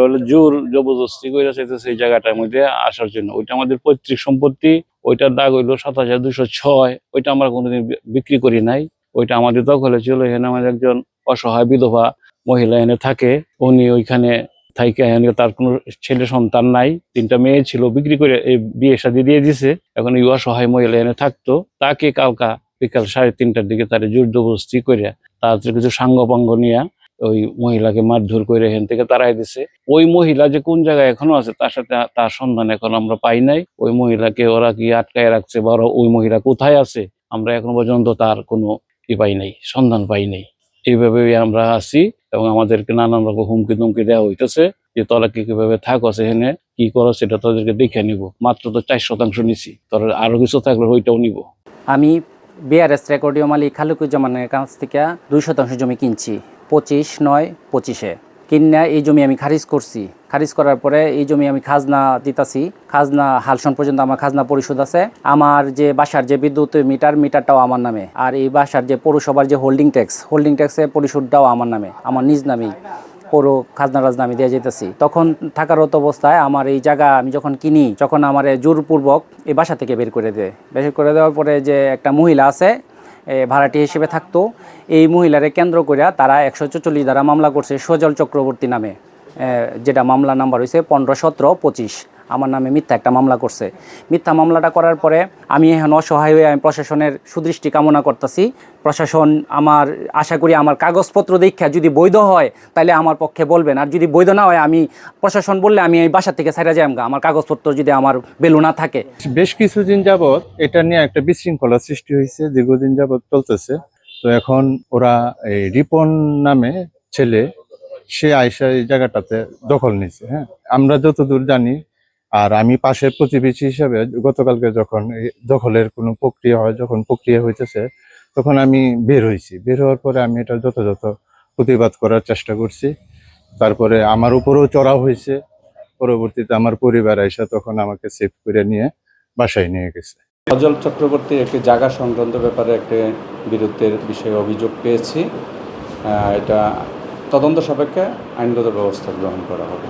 হলো জোর জবরদস্তি করে চাইতেছে এই জায়গাটার মধ্যে আসার জন্য। ওইটা আমাদের পৈতৃক সম্পত্তি, ওইটার দাগ হইলো 27,206। ওইটা আমরা কোনোদিন বিক্রি করি নাই, ওইটা আমাদের দখলে ছিল। এখানে আমাদের একজন অসহায় বিধবা মহিলা এনে থাকে, উনি ওইখানে থাইকা তার কোনো ছেলে সন্তান নাই, 3টা মেয়ে ছিল, বিক্রি করে এই বিয়ে শাদী দিয়ে দিছে। এখন এই অসহায় মহিলা এনে থাকতো, তাকে কালকা বিকাল 3:30টার দিকে তার জোর জবরদস্তি করে তাদের কিছু সাঙ্গপাঙ্গ নিয়ে ওই মহিলাকে মারধর করে এখান থেকে তাড়াই দিছে। ওই মহিলা যে কোন জায়গায় এখনো আছে তার সাথে তার সন্ধান এখন আমরা পাই নাই। ওই মহিলাকে ওরা কি আটকায় রাখছে বা ওই মহিলা কোথায় আছে আমরা এখনো পর্যন্ত তার কোনো পাই নাই, সন্ধান পাই নাই। এইভাবে আমরা আছি এবং আমাদেরকে নানান রকম হুমকি তুমকি দেওয়া হইতেছে যে তোরা কিভাবে থাকো সেখানে, কি করো সেটা তাদেরকে দেখে নিব। মাত্র তো 4% নিছি, তোরা আরো কিছু থাকলে ওইটাও নিব। আমি বিআরএস রেকর্ডিও মালিক খালেকুজ্জামানের কাছ থেকে 2% জমি কিনছি 25/9/25-এ। কিনা এই জমি আমি খারিজ করছি। খারিজ করার পরে এই জমি আমি খাজনা দিতাছি। খাজনা হালসন পর্যন্ত আমার খাজনা পরিশোধ আছে। আমার যে বাসার যে বিদ্যুৎ মিটারটাও আমার নামে। আর এই বাসার যে পৌরসভার যে হোল্ডিং ট্যাক্সের পরিশোধটাও আমার নামে, আমার নিজ নামেই পৌর খাজনা রাজনা আমি দিয়ে যেতেছি। তখন থাকারত অবস্থায় আমার এই জায়গা আমি যখন কিনি, যখন আমার জোরপূর্বক এই বাসা থেকে বের করে দেওয়ার পরে যে একটা মহিলা আছে ভাড়াটি হিসেবে থাকতো, এই মহিলারে কেন্দ্র করে তারা 144 ধারা মামলা করছে সজল চক্রবর্তী নামে, যেটা মামলা নাম্বার হয়েছে 15-17-25। আমার নামে মিথ্যা একটা মামলা করছে। মিথ্যা মামলাটা করার পরে আমি এখন অসহায় হয়ে আমি প্রশাসনের সুদৃষ্টি কামনা করতেছি। প্রশাসন আমার আশা করি আমার কাগজপত্র দেখা যদি বৈধ হয় তাহলে আমার পক্ষে বলবেন, আর যদি বৈধ না হয় আমি প্রশাসন বললে আমি এই বাসা থেকে ছাইড়া যাই আমার কাগজপত্র যদি আমার বেলু না থাকে। বেশ কিছুদিন যাবৎ এটা নিয়ে একটা বিশৃঙ্খলা সৃষ্টি হয়েছে, দীর্ঘদিন যাবৎ চলতেছে। তো এখন ওরা এই রিপন নামে ছেলে, সে আয়সা এই জায়গাটাতে দখল নিয়েছে। হ্যাঁ, আমরা যতদূর জানি, আর আমি পাশের প্রতিবেশী হিসাবে গতকালকে যখন দখলের কোনো প্রক্রিয়া হয়, যখন প্রক্রিয়া হইতেছে তখন আমি বের হয়েছি। বের হওয়ার পরে আমি এটা যথাযথ প্রতিবাদ করার চেষ্টা করছি। তারপরে আমার উপরেও চড়াও হয়েছে। পরবর্তীতে আমার পরিবার এসে তখন আমাকে সেভ করে নিয়ে বাসায় নিয়ে গেছে। সজল চক্রবর্তীর একটি জায়গা সংক্রান্ত ব্যাপারে একটি বিরোধের বিষয়ে অভিযোগ পেয়েছি। এটা তদন্ত সাপেক্ষে আইনগত ব্যবস্থা গ্রহণ করা হবে।